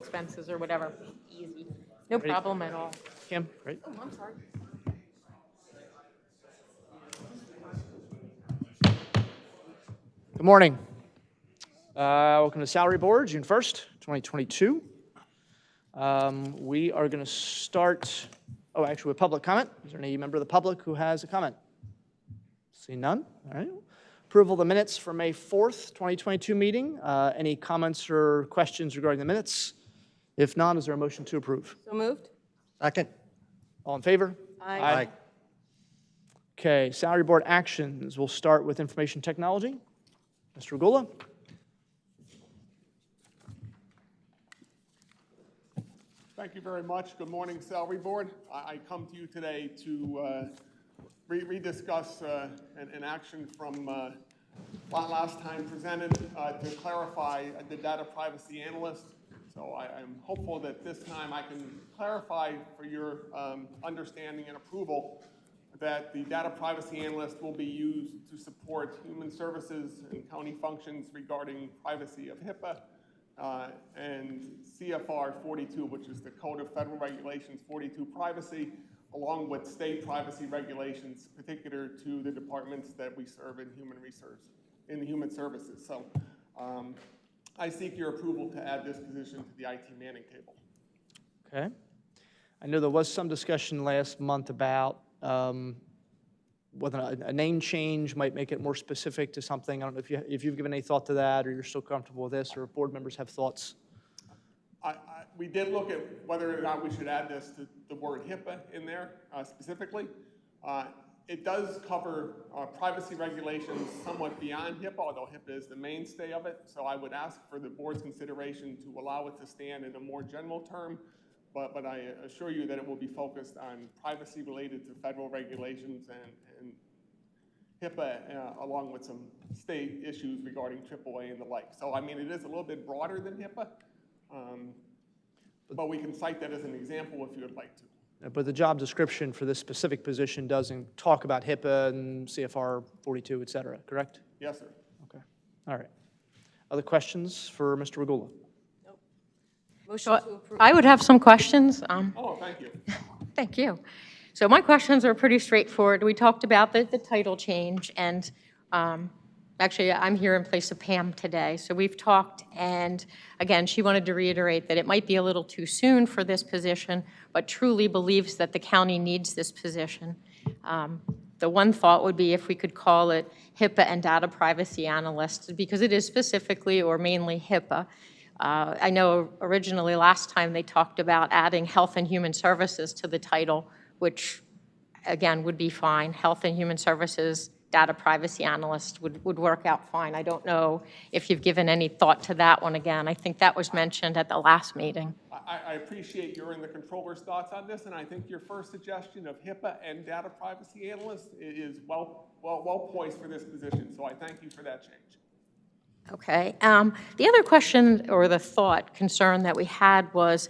expenses or whatever. Easy. No problem at all. Kim, great. Oh, I'm sorry. Good morning. Welcome to Salary Board, June 1st, 2022. We are going to start, actually with public comment. Is there any member of the public who has a comment? See none? All right. Approval of the minutes for May 4th, 2022 meeting. Any comments or questions regarding the minutes? If not, is there a motion to approve? So moved? Second. All in favor? Aye. Okay, Salary Board actions. We'll start with information technology. Mr. Regula. Thank you very much. Good morning, Salary Board. I come to you today to rediscuss an action from last time presented to clarify the data privacy analyst. So I'm hopeful that this time I can clarify for your understanding and approval that the data privacy analyst will be used to support human services and county functions regarding privacy of HIPAA and CFR 42, which is the Code of Federal Regulations 42 privacy, along with state privacy regulations particular to the departments that we serve in human services. So I seek your approval to add this position to the IT manning table. Okay. I know there was some discussion last month about whether a name change might make it more specific to something. I don't know if you've given any thought to that, or you're still comfortable with this, or if board members have thoughts. We did look at whether or not we should add this to the word HIPAA in there specifically. It does cover privacy regulations somewhat beyond HIPAA, although HIPAA is the mainstay of it. So I would ask for the board's consideration to allow it to stand in a more general term. But I assure you that it will be focused on privacy related to federal regulations and HIPAA, along with some state issues regarding AAA and the like. So, I mean, it is a little bit broader than HIPAA, but we can cite that as an example if you would like to. But the job description for this specific position doesn't talk about HIPAA and CFR 42, et cetera, correct? Yes, sir. Okay. All right. Other questions for Mr. Regula? Motion to approve. I would have some questions. Oh, thank you. Thank you. So my questions are pretty straightforward. We talked about the title change, and actually I'm here in place of Pam today. So we've talked, and again, she wanted to reiterate that it might be a little too soon for this position, but truly believes that the county needs this position. The one thought would be if we could call it HIPAA and data privacy analyst, because it is specifically or mainly HIPAA. I know originally last time they talked about adding Health and Human Services to the title, which again would be fine. Health and Human Services Data Privacy Analyst would work out fine. I don't know if you've given any thought to that one again. I think that was mentioned at the last meeting. I appreciate your and the controller's thoughts on this, and I think your first suggestion of HIPAA and data privacy analyst is well poised for this position. So I thank you for that change. Okay. The other question or the thought concern that we had was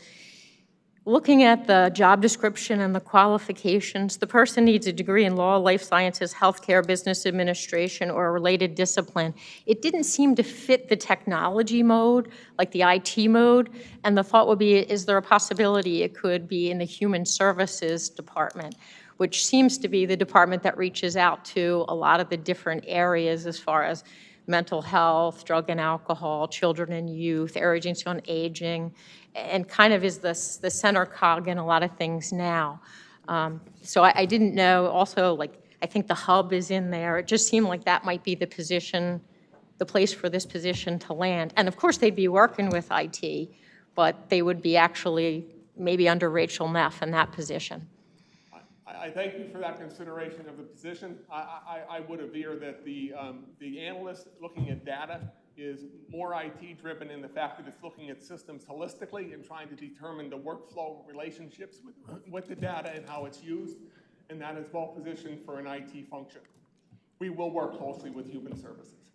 looking at the job description and the qualifications. The person needs a degree in law, life sciences, healthcare, business administration, or a related discipline. It didn't seem to fit the technology mode, like the IT mode, and the thought would be, is there a possibility it could be in the human services department, which seems to be the department that reaches out to a lot of the different areas as far as mental health, drug and alcohol, children and youth, agency on aging, and kind of is the center cog in a lot of things now. So I didn't know, also, like, I think the hub is in there. It just seemed like that might be the position, the place for this position to land. And of course, they'd be working with IT, but they would be actually maybe under Rachel Neff in that position. I thank you for that consideration of the position. I would aver that the analyst looking at data is more IT driven in the fact that it's looking at systems holistically and trying to determine the workflow relationships with the data and how it's used, and that is well positioned for an IT function. We will work closely with human services.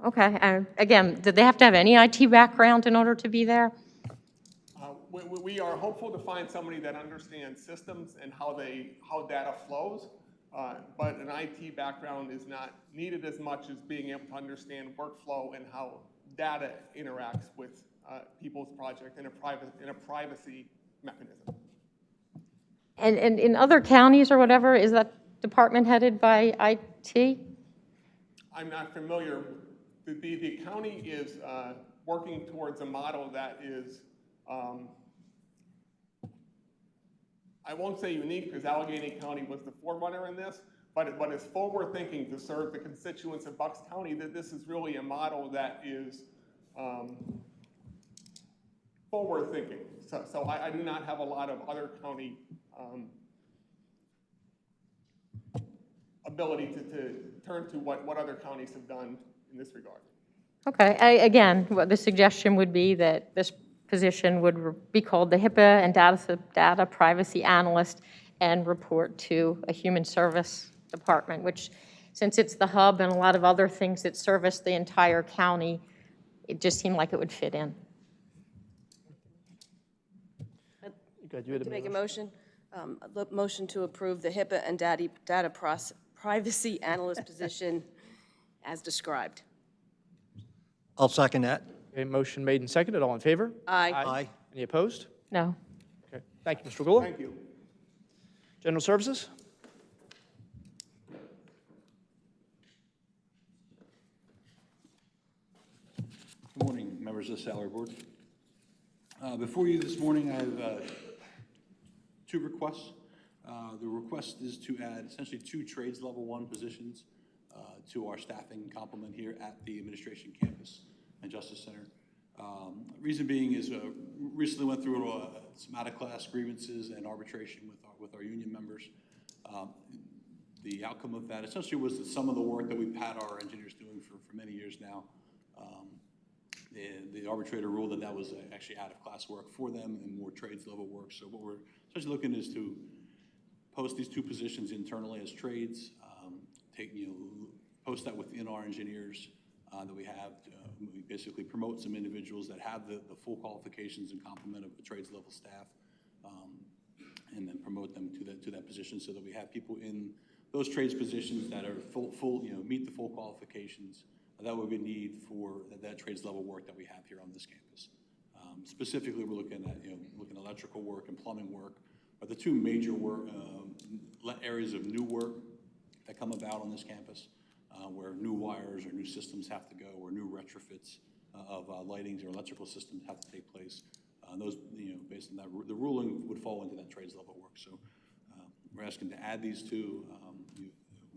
Okay, again, did they have to have any IT background in order to be there? We are hopeful to find somebody that understands systems and how data flows, but an IT background is not needed as much as being able to understand workflow and how data interacts with people's project in a privacy mechanism. And in other counties or whatever, is that department headed by IT? I'm not familiar. The county is working towards a model that is, I won't say unique because Allegheny County was the forerunner in this, but it's forward thinking to serve the constituents of Bucks County, that this is really a model that is forward thinking. So I do not have a lot of other county ability to turn to what other counties have done in this regard. Okay, again, what the suggestion would be that this position would be called the HIPAA and data privacy analyst and report to a human service department, which, since it's the hub and a lot of other things that service the entire county, it just seemed like it would fit in. Good, you had To make a motion, motion to approve the HIPAA and privacy analyst position as described. I'll second that. Okay, motion made and seconded. All in favor? Aye. Aye. Any opposed? No. Okay, thank you, Mr. Regula. Thank you. General Services? Good morning, members of the Salary Board. Before you this morning, I have two requests. The request is to add essentially 2 trades level 1 positions to our staffing complement here at the administration campus and Justice Center. Reason being is recently went through some out-of-class grievances and arbitration with our union members. The outcome of that essentially was that some of the work that we've had our engineers doing for many years now, the arbitrator ruled that was actually out-of-class work for them and more trades level work. So what we're essentially looking is to post these 2 positions internally as trades, post that within our engineers that we have. We basically promote some individuals that have the full qualifications and complement of the trades level staff, and then promote them to that position so that we have people in those trades positions that are meet the full qualifications that we would need for that trades level work that we have here on this campus. Specifically, we're looking at electrical work and plumbing work are the 2 major work areas of new work that come about on this campus, where new wires or new systems have to go, or new retrofits of lightings or electrical systems have to take place. Those, based on that, the ruling would fall into that trades level work. So we're asking to add these 2.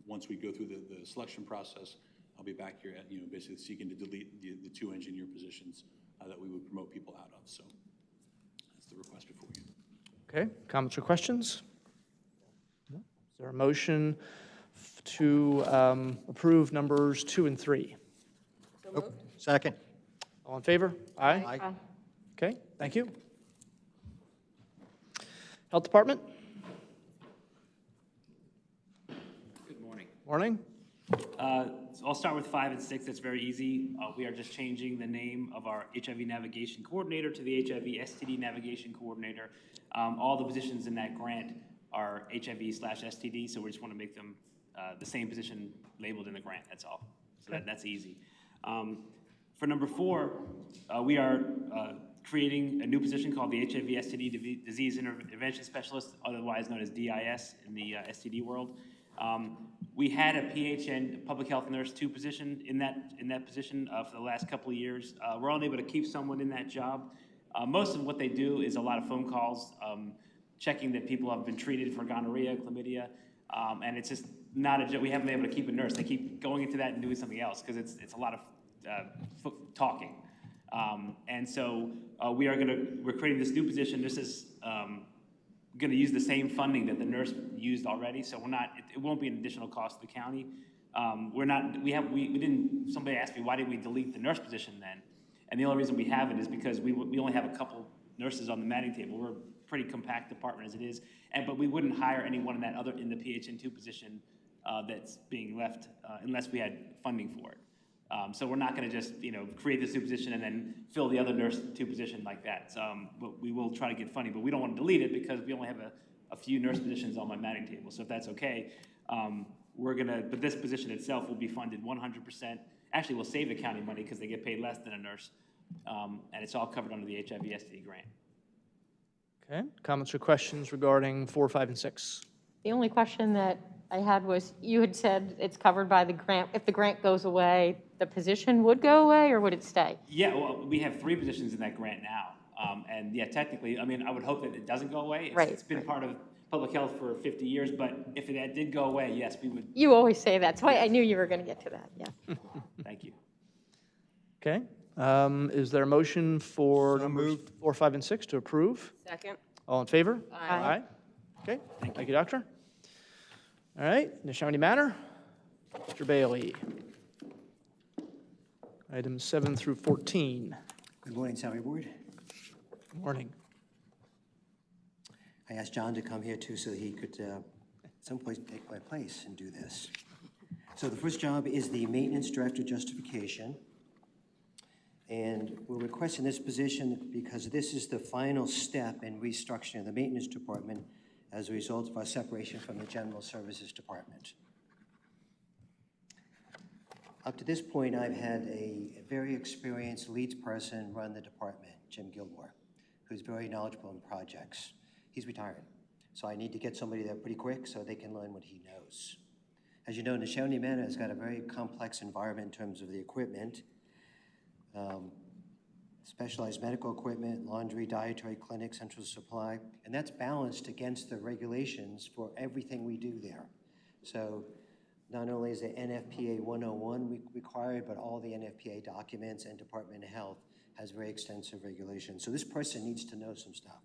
Once we go through the selection process, I'll be back here at, basically seeking to delete the 2 engineer positions that we would promote people out of. So that's the request before you. Okay, comments or questions? No? Is there a motion to approve numbers 2 and 3? So moved. Second. All in favor? Aye. Aye. Okay, thank you. Health Department? Good morning. Morning. So I'll start with 5 and 6. That's very easy. We are just changing the name of our HIV Navigation Coordinator to the HIV STD Navigation Coordinator. All the positions in that grant are HIV/STD, so we just want to make them the same position labeled in the grant. That's all. So that's easy. For number 4, we are creating a new position called the HIV STD Disease Intervention Specialist, otherwise known as DIS in the STD world. We had a PHN, Public Health Nurse 2 position in that position for the last couple of years. We're only able to keep someone in that job. Most of what they do is a lot of phone calls, checking that people have been treated for gonorrhea, chlamydia, and it's just not a job. We haven't been able to keep a nurse. They keep going into that and doing something else because it's a lot of talking. And so we're creating this new position. This is going to use the same funding that the nurse used already, so it won't be an additional cost to the county. Somebody asked me, why did we delete the nurse position then? And the only reason we haven't is because we only have a couple nurses on the manning table. We're a pretty compact department as it is, but we wouldn't hire anyone in the PHN2 position that's being left unless we had funding for it. So we're not going to just create this new position and then fill the other nurse 2 position like that. But we will try to get funding, but we don't want to delete it because we only have a few nurse positions on my manning table. So if that's okay, but this position itself will be funded 100%. Actually, we'll save the county money because they get paid less than a nurse And it's all covered under the HIV STD grant. Okay, comments or questions regarding 4, 5, and 6? The only question that I had was, you had said it's covered by the grant. If the grant goes away, the position would go away, or would it stay? Yeah, well, we have 3 positions in that grant now. And yeah, technically, I mean, I would hope that it doesn't go away. Right, It's been right. part of public health for 50 years, but if it did go away, yes, we would. You always say that, so I knew you were going to get to that, yeah. Thank you. Okay, is there a motion for So numbers moved. 4, 5, and 6 to approve? Second? All in favor? Aye. Okay, thank you, Doctor. All right, Neshaminy Manor, Mr. Bailey. Items 7 through 14. Good morning, Salary Board. Good morning. I asked John to come here too so he could at some point take my place and do this. So the first job is the Maintenance Director Justification. And we're requesting this position because this is the final step in restructuring the Maintenance Department as a result of our separation from the General Services Department. Up to this point, I've had a very experienced leads person run the department, Jim Gilmore, who's very knowledgeable in projects. He's retiring, so I need to get somebody there pretty quick so they can learn what he knows. As you know, Neshaminy Manor has got a very complex environment in terms of the equipment, specialized medical equipment, laundry, dietary clinic, central supply, and that's balanced against the regulations for everything we do there. So not only is the NFPA 101 required, but all the NFPA documents and Department of Health has very extensive regulations. So this person needs to know some stuff.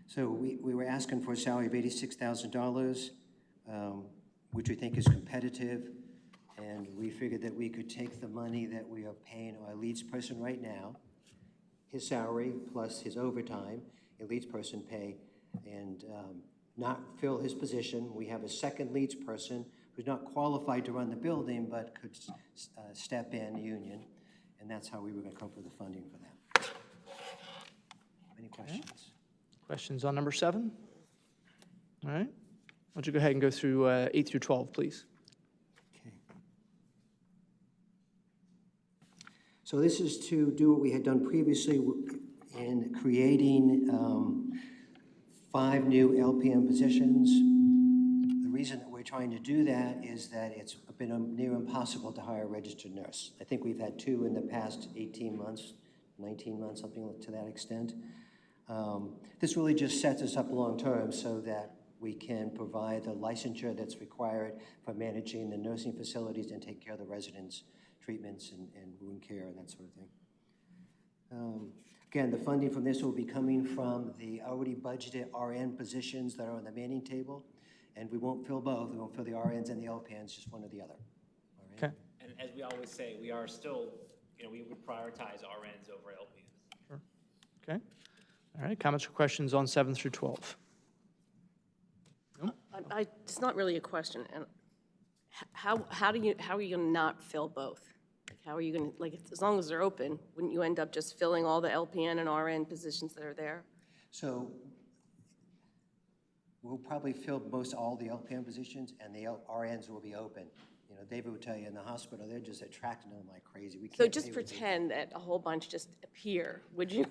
So we were asking for a salary of $86,000, which we think is competitive. And we figured that we could take the money that we are paying our leads person right now, his salary plus his overtime, a leads person pay, and not fill his position. We have a second leads person who's not qualified to run the building, but could step in union. And that's how we were gonna come up with the funding for that. Any questions? Questions on number 7? All right, why don't you go ahead and go through 8 through 12, please? Okay. So this is to do what we had done previously in creating 5 new LPN positions. The reason that we're trying to do that is that it's been near impossible to hire a registered nurse. I think we've had 2 in the past 18 months, 19 months, something to that extent. This really just sets us up long-term so that we can provide the licensure that's required for managing the nursing facilities and take care of the residents' treatments and wound care and that sort of thing. Again, the funding from this will be coming from the already budgeted RN positions that are on the manning table, and we won't fill both. We won't fill the RNs and the LPNs, just one or the other. All right? Okay, And as we always say, we are still, we would prioritize RNs over LPNs. okay. All right, comments or questions on 7 through 12? It's not really a question. And how are you going to not fill both? Like, how are you going to, like, as long as they're open, wouldn't you end up just filling all the LPN and RN positions that are there? So we'll probably fill most all the LPN positions, and the RNs will be open. You know, David would tell you in the hospital, they're just attracting them like crazy. We can't So just pay what they- pretend that a whole bunch just appear. Would you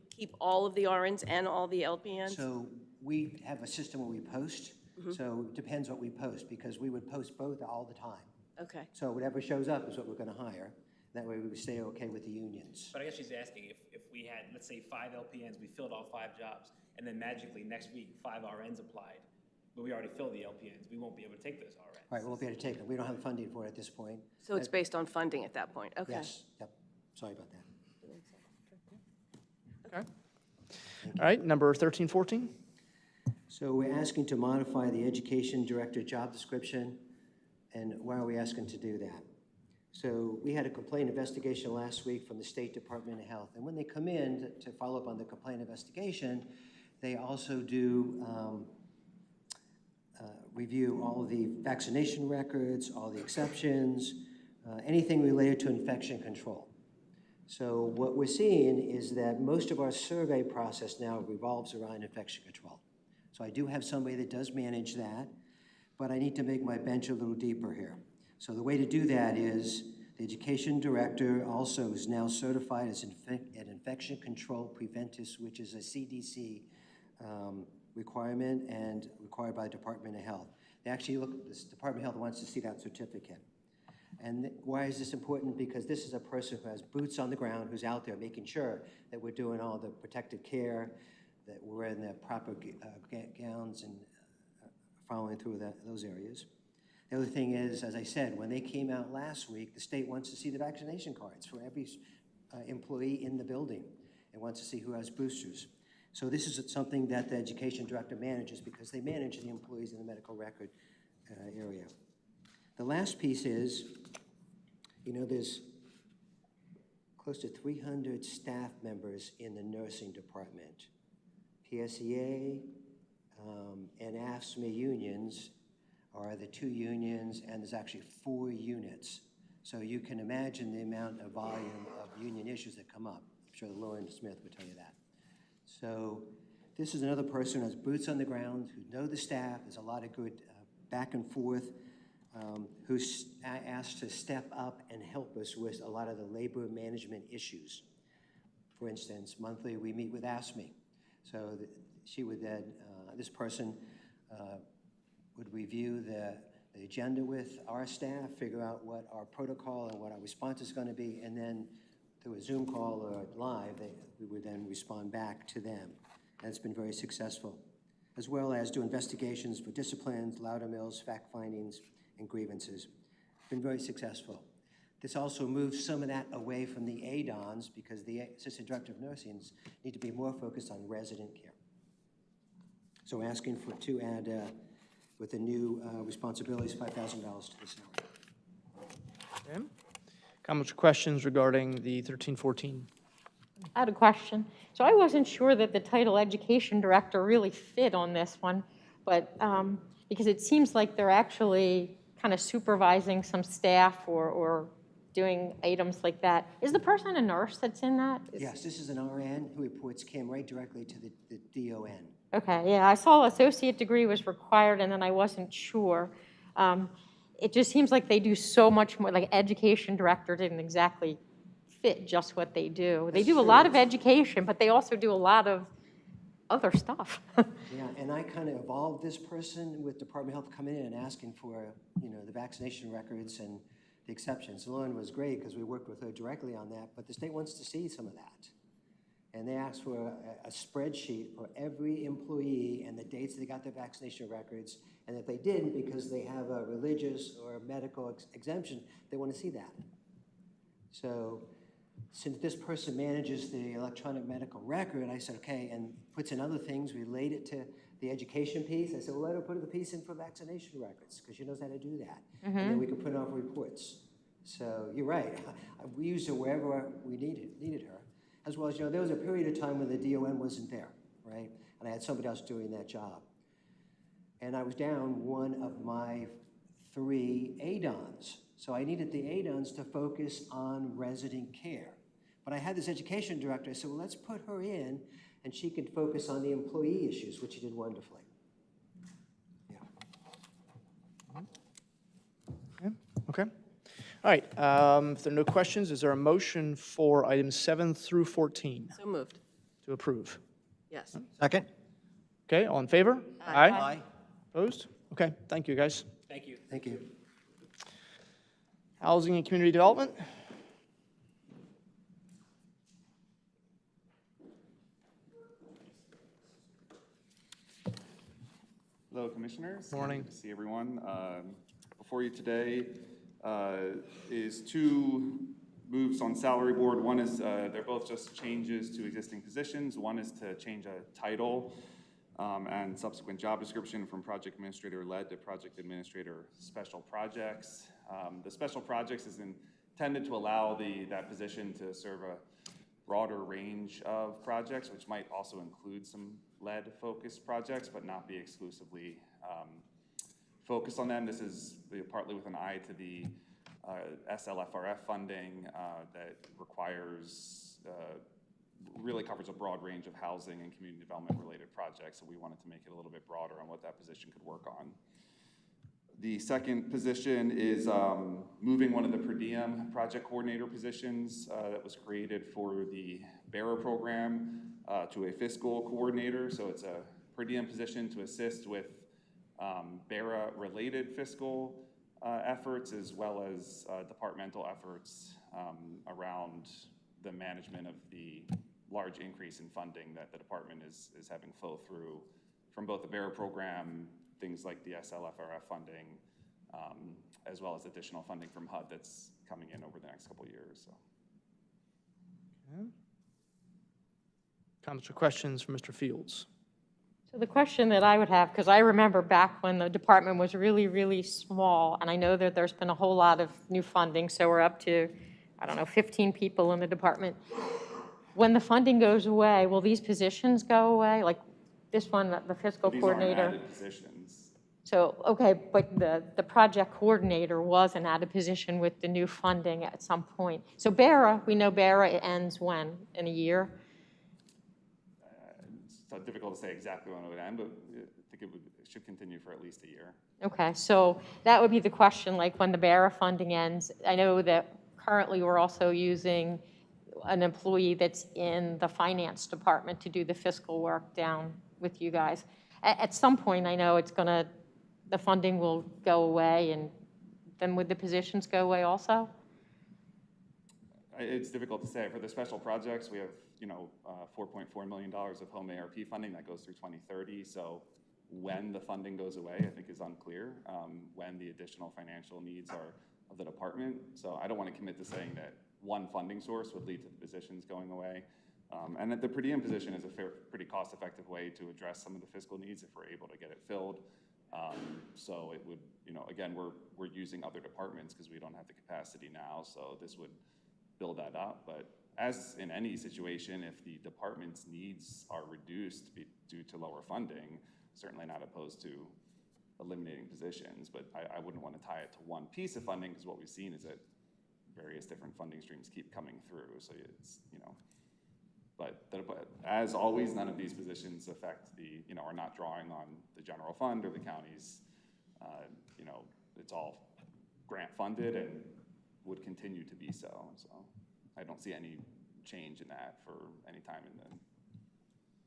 keep all of the RNs and all the LPNs? So we have a system where we post. So it depends what we post, because we would post both all the time. Okay. So whatever shows up is what we're going to hire. That way we would stay okay with the unions. But I guess she's asking if we had, let's say, 5 LPNs, we filled all 5 jobs, and then magically next week 5 RNs applied, but we already filled the LPNs, we won't be able to take those RNs. All right, we won't be able to take it. We don't have funding for it at this point. So it's based on funding at that point? Okay. Yes, yep. Sorry about that. Okay. All right, number 13, 14? So we're asking to modify the education director job description, and why are we asking to do that? So we had a complaint investigation last week from the State Department of Health, and when they come in to follow up on the complaint investigation, they also do review all of the vaccination records, all the exceptions, anything related to infection control. So what we're seeing is that most of our survey process now revolves around infection control. So I do have somebody that does manage that, but I need to make my bench a little deeper here. So the way to do that is The education director also is now certified as an infection control preventist, which is a CDC requirement and required by the Department of Health. They actually this Department of Health wants to see that certificate. And why is this important? Because this is a person who has boots on the ground, who's out there making sure that we're doing all the protective care, that we're in the proper gowns and following through those areas. The other thing is, as I said, when they came out last week, the state wants to see the vaccination cards for every employee in the building and wants to see who has boosters. So this is something that the education director manages because they manage the employees in the medical record area. The last piece is, there's close to 300 staff members in the nursing department. PSEA and AFSCME unions are the two unions, and there's actually 4 units. So you can imagine the amount of volume of union issues that come up. I'm sure Lauren Smith would tell you that. So this is another person who has boots on the ground, who know the staff. There's a lot of good back and forth, who's asked to step up and help us with a lot of the labor management issues. For instance, monthly we meet with AFSCME. So she would then, this person would review the agenda with our staff, figure out what our protocol and what our response is going to be, and then through a Zoom call or live, we would then respond back to them. And it's been very successful, as well as do investigations for disciplines, Loudermills, fact findings, and grievances. Been very successful. This also moves some of that away from the ADONs because the Assistant Director of Nursing need to be more focused on resident care. So we're asking to add, with the new responsibilities, $5,000 to the salary. Okay. Comments or questions regarding the 1314? I had a question. So I wasn't sure that the title education director really fit on this one, but because it seems like they're actually kind of supervising some staff or doing items like that. Is the person a nurse that's in that? Yes, this is an RN who reports Kim right directly to the DON. Okay, yeah, I saw associate degree was required, and then I wasn't sure. It just seems like they do so much more, like education director didn't exactly fit just what they do. They do a lot of education, but they also do a lot of other stuff. Yeah, and I kind of evolved this person with Department of Health coming in and asking for, the vaccination records and the exceptions. Lauren was great because we worked with her directly on that, but the state wants to see some of that. And they asked for a spreadsheet for every employee and the dates they got their vaccination records. And if they didn't, because they have a religious or medical exemption, they want to see that. So since this person manages the electronic medical record, I said, okay, and puts in other things related to the education piece. I said, well, let her put the piece in for vaccination records because she knows how to do that. And then we can put off reports. So you're right. We used her wherever we needed her. As well as, there was a period of time when the DON wasn't there, right? And I had somebody else doing that job. And I was down one of my 3 ADONs. So I needed the ADONs to focus on resident care. But I had this education director. I said, well, let's put her in, and she could focus on the employee issues, which she did wonderfully. Yeah. Okay. All right. If there are no questions, is there a motion for items 7 through 14 So moved. to approve? Yes. Second? Okay, all in favor? Aye. Opposed? Okay, thank you, guys. Thank you. Thank you. Housing and Community Development? Hello, Commissioners. Morning. Good to see everyone. Before you today is 2 moves on salary board. One is, they're both just changes to existing positions. One is to change a title and subsequent job description from project administrator led to project administrator special projects. The special projects is intended to allow that position to serve a broader range of projects, which might also include some lead-focused projects, but not be exclusively focused on them. This is partly with an eye to the SLFRF funding that requires, really covers a broad range of housing and community development related projects, so we wanted to make it a little bit broader on what that position could work on. The second position is moving one of the per diem project coordinator positions that was created for the bearer program to a fiscal coordinator. So it's a per diem position to assist with BERA-related fiscal efforts, as well as departmental efforts around the management of the large increase in funding that the department is having flow through from both the BERA program, things like the SLFRF funding, as well as additional funding from HUD that's coming in over the next couple of years. So. Okay. Comments or questions from Mr. Fields? So the question that I would have, because I remember back when the department was really, really small, and I know that there's been a whole lot of new funding, so we're up to, I don't know, 15 people in the department. When the funding goes away, will these positions go away? Like this one, the fiscal coordinator? These aren't added positions. So, okay, but the project coordinator was an added position with the new funding at some point. So BERA, we know BERA ends when? In a year? It's so difficult to say exactly when it would end, but I think it should continue for at least a year. Okay, so that would be the question, like when the BERA funding ends. I know that currently we're also using an employee that's in the finance department to do the fiscal work down with you guys. At some point, I know the funding will go away, and then would the positions go away also? It's difficult to say. For the special projects, we have, $4.4 million of home ARP funding that goes through 2030. So when the funding goes away, I think is unclear, when the additional financial needs are of the department. So I don't want to commit to saying that one funding source would lead to the positions going away. And that the per diem position is a pretty cost-effective way to address some of the fiscal needs if we're able to get it filled. So it would, again, we're using other departments because we don't have the capacity now, so this would build that up. But as in any situation, if the department's needs are reduced due to lower funding, certainly not opposed to eliminating positions, but I wouldn't want to tie it to one piece of funding, because what we've seen is that various different funding streams keep coming through. So it's, but as always, none of these positions affect are not drawing on the general fund or the county's, it's all grant funded and would continue to be so. So I don't see any change in that for any time in the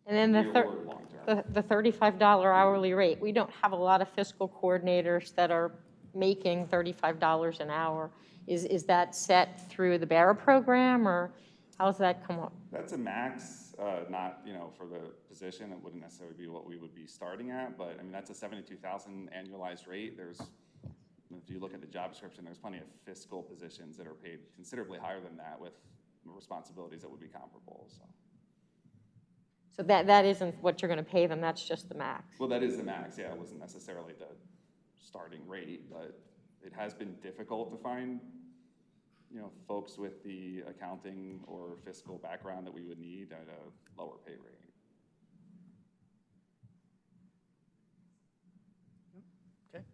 And then near or long term. the $35 hourly rate. We don't have a lot of fiscal coordinators that are making $35 an hour. Is that set through the BERA program, or how does that come up? That's a max, not, for the position. It wouldn't necessarily be what we would be starting at, but I mean, that's a $72,000 annualized rate. If you look at the job description, there's plenty of fiscal positions that are paid considerably higher than that with responsibilities that would be comparable, so. So that isn't what you're going to pay them, that's just the max? Well, that is the max, yeah. It wasn't necessarily the starting rate, but it has been difficult to find, folks with the accounting or fiscal background that we would need at a lower pay rate. Okay.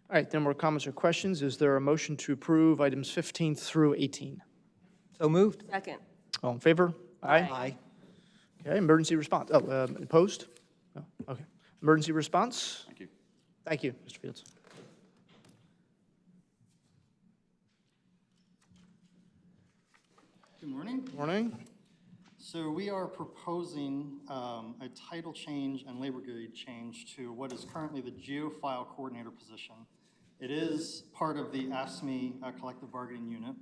All right, then more comments or questions. Is there a motion to approve items 15 through 18? So moved? Second. All in favor? Aye. Okay, emergency response. Opposed? No, okay. Emergency response? Thank you. Thank you, Mr. Fields. Good morning. Morning. So we are proposing a title change and labor grade change to what is currently the geofile coordinator position. It is part of the ASME collective bargaining unit.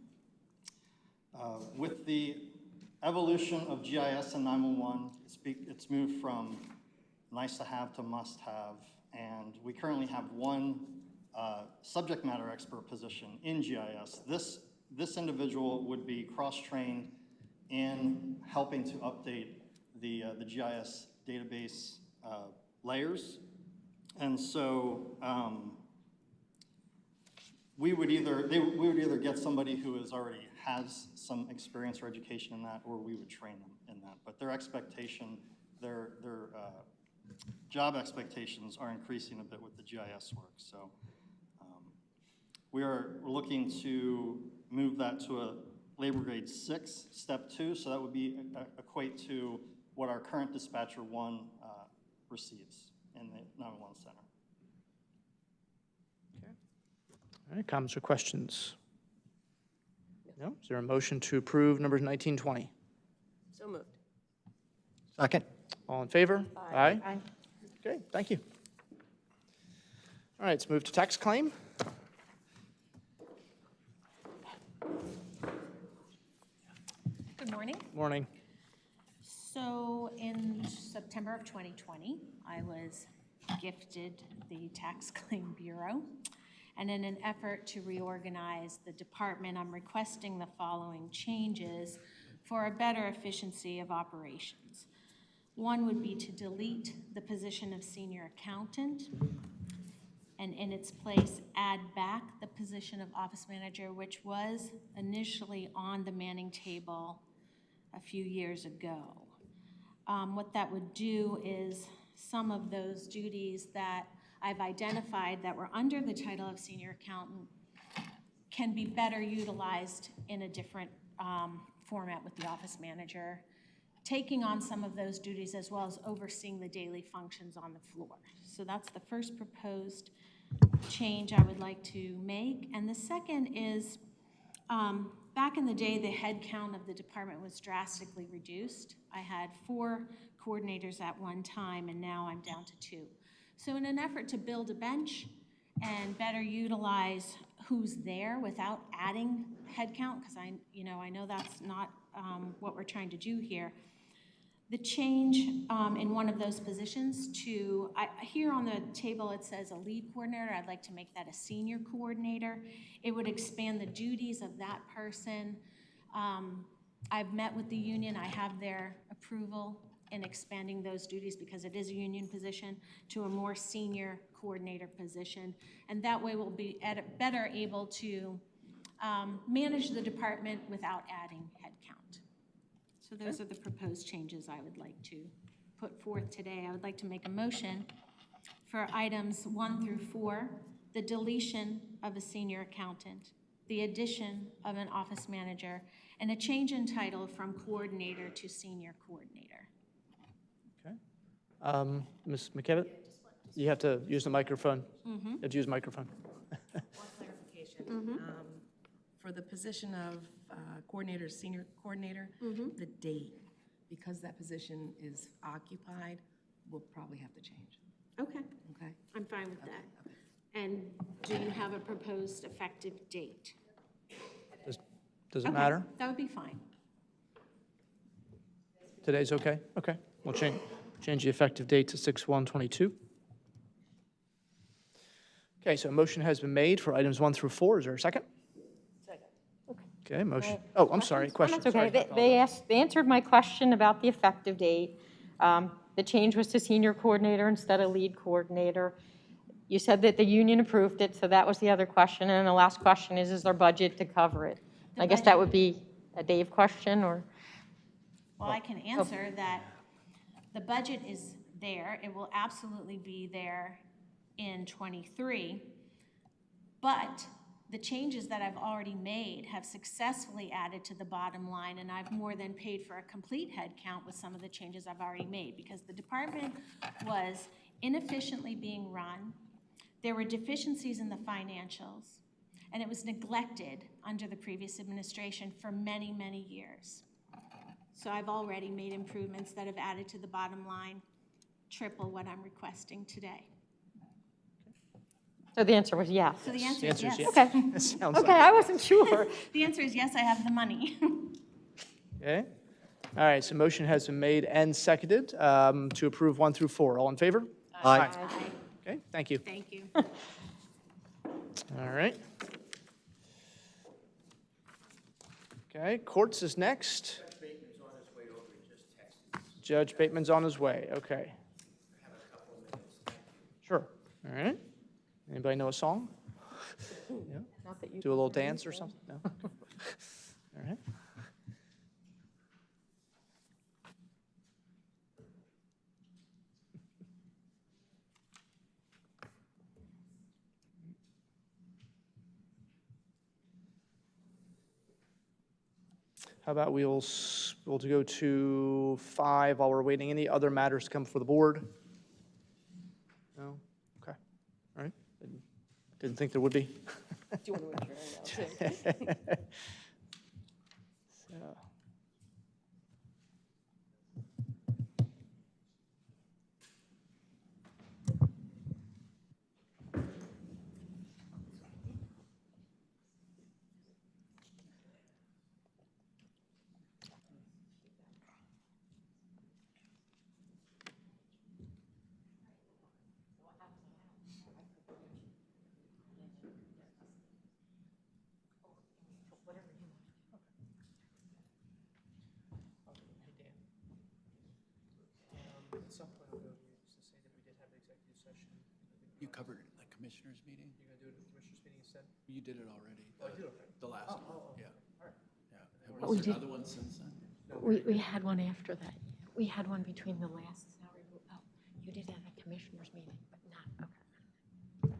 With the evolution of GIS and 911, it's moved from nice to have to must have, and we currently have one subject matter expert position in GIS. This individual would be cross-trained in helping to update the GIS database layers. And so we would either get somebody who has some experience or education in that, or we would train them in that. But their job expectations are increasing a bit with the GIS work. So we're looking to move that to a labor grade 6, step 2. So that would be equate to what our current dispatcher 1 receives in the 911 center. All right, comments or questions? No? Is there a motion to approve numbers 19, 20? So moved. Second. All in favor? Aye. Aye. Okay, thank you. All right, let's move to tax claim. Good morning. Morning. So in September of 2020, I was gifted the Tax Claim Bureau. And in an effort to reorganize the department, I'm requesting the following changes for a better efficiency of operations. One would be to delete the position of senior accountant, and in its place, add back the position of office manager, which was initially on the Manning table a few years ago. What that would do is some of those duties that I've identified that were under the title of senior accountant can be better utilized in a different format with the office manager, taking on some of those duties as well as overseeing the daily functions on the floor. So that's the first proposed change I would like to make. And the second is, back in the day, the head count of the department was drastically reduced. I had 4 coordinators at one time, and now I'm down to 2. So in an effort to build a bench and better utilize who's there without adding headcount, because I know that's not what we're trying to do here, the change in one of those positions to, here on the table it says a lead coordinator, I'd like to make that a senior coordinator. It would expand the duties of that person. I've met with the union, I have their approval in expanding those duties because it is a union position to a more senior coordinator position. And that way we'll be better able to manage the department without adding headcount. So those are the proposed changes I would like to put forth today. I would like to make a motion for items 1 through 4, the deletion of a senior accountant, the addition of an office manager, and a change in title from coordinator to senior coordinator. Okay. Ms. McKevitt, you have to use the microphone. You have to use the microphone. One clarification. For the position of coordinator, senior coordinator, the date, because that position is occupied, we'll probably have to change. Okay, Okay? I'm fine with that. And do you have a proposed effective date? Does it Okay, matter? that would be fine. Today's okay? Okay. We'll change the effective date to 6/1/22. Okay, so a motion has been made for items 1 through 4. Is there a second? Second. Okay, motion. Oh, I'm sorry. Question. That's okay. They answered my question about the effective date. The change was to senior coordinator instead of lead coordinator. You said that the union approved it, so that was the other question. And the last question is there budget to cover it? I guess that would be a Dave question, or? Well, I can answer that the budget is there. It will absolutely be there in '23. But the changes that I've already made have successfully added to the bottom line, and I've more than paid for a complete head count with some of the changes I've already made, because the department was inefficiently being run. There were deficiencies in the financials, and it was neglected under the previous administration for many, many years. So I've already made improvements that have added to the bottom line, triple what I'm requesting today. So the answer was yes. So the answer The is answer is yes. Okay. That sounds Okay, like. I wasn't sure. The answer is yes, I have the money. Okay. All right, so motion has been made and seconded to approve 1 through 4. All in favor? Aye. Okay, thank you. Thank you. All right. Okay, courts is next. Judge Bateman's on his way, okay. Sure, all right. Anybody know a song? Yeah? Not that you- Do a little dance or something? No? All right. How about we'll go to 5 while we're waiting. Any other matters to come before the board? No? Okay, all right. Didn't think there would be. Do you want to adjourn now, too? So, You covered the commissioners meeting? you're gonna do it at the commissioners meeting instead? You did it already. Oh, I did already. The last one, yeah. All right. Yeah. We Was there did. another one since then? We had one after that. We had one between the last salary, oh, you did it at the commissioners meeting, but not, okay.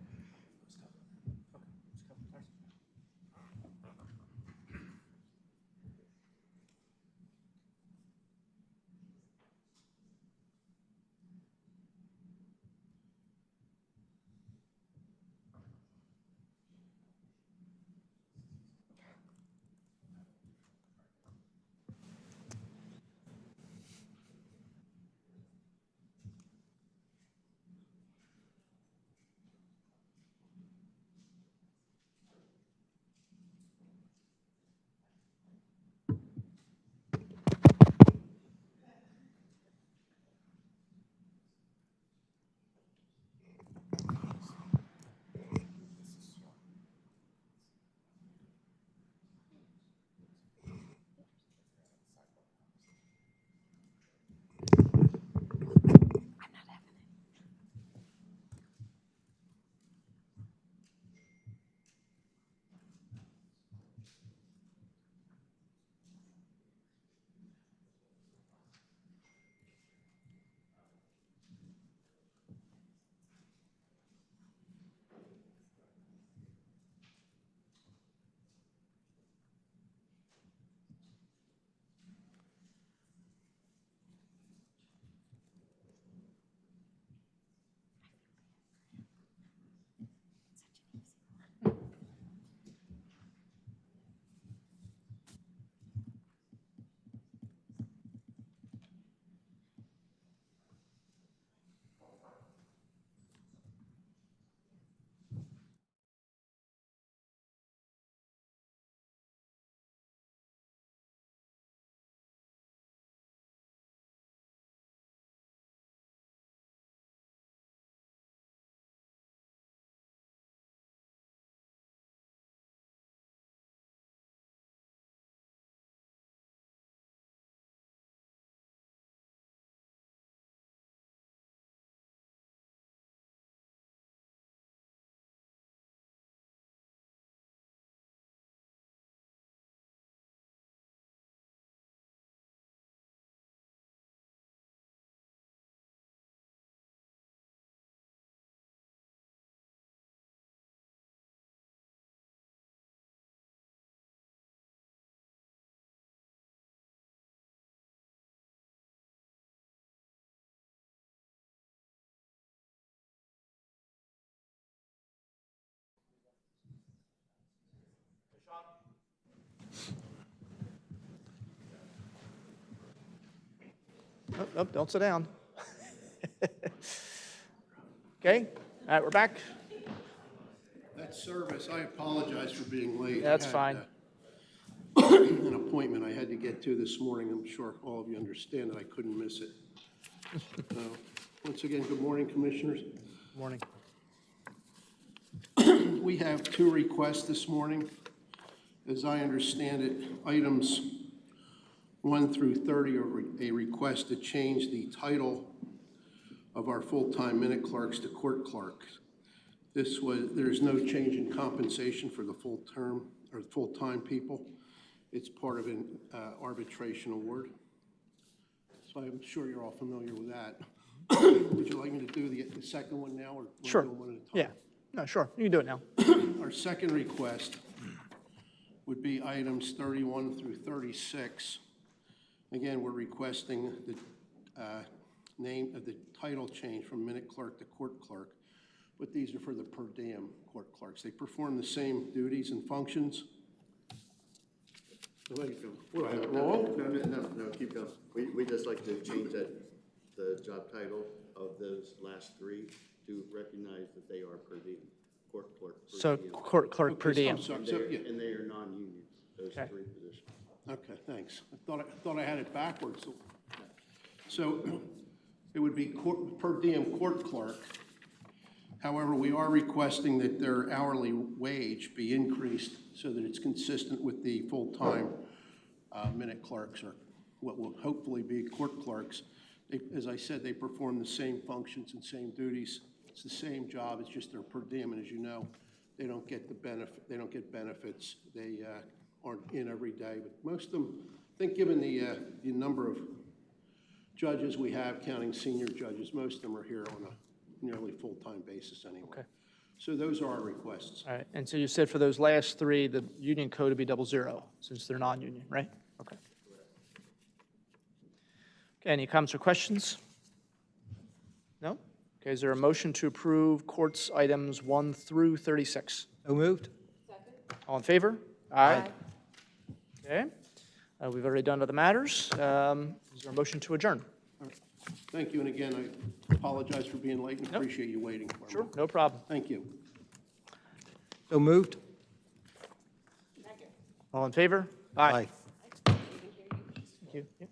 Nope, nope, don't sit down. Okay, all right, we're back. That service, I apologize for being late. That's I had, fine. An appointment I had to get to this morning. I'm sure all of you understand that I couldn't miss it. Once again, good morning, Commissioners. Morning. We have two requests this morning. As I understand it, items 1 through 30 are a request to change the title of our full-time minute clerks to court clerks. There's no change in compensation for the full term or full-time people. It's part of an arbitration award. So I'm sure you're all familiar with that. Would you like me to do the second one now, or Sure. do one at a time? Yeah, no, sure, you can do it now. Our second request would be items 31 through 36. Again, we're requesting the name of the title change from minute clerk to court clerk. but these are for the per diem court clerks. They perform the same duties and functions. What, I have it wrong? No, keep going. We just like to change the job title of those last three to recognize that they are per diem, court clerk per So diem. court clerk per Okay, diem. I'm sorry. And So, they're, yeah. and they are non-union, those Okay. three positions. Okay, thanks. I thought I had it backwards. So it would be per diem court clerk. However, we are requesting that their hourly wage be increased so that it's consistent with the full-time minute clerks, or what will hopefully be court clerks. As I said, they perform the same functions and same duties. It's the same job, it's just they're per diem, and as you know, they don't get the benefit, they don't get benefits. They aren't in every day, but most of them, I think given the number of judges we have, counting senior judges, most of them are here on a nearly full-time basis anyway. Okay. So those are our requests. All right, and so you said for those last three, the union code would be 00, since they're non-union, right? Okay. Okay, any comments or questions? No? Okay, is there a motion to approve courts items 1 through 36? So moved. All in favor? Aye. Okay, we've already done other matters. Is there a motion to adjourn? Thank you, and again, I apologize for being late and appreciate you waiting for me. Sure, no problem. Thank you. So moved. All in favor? Aye. Thank you. Yep.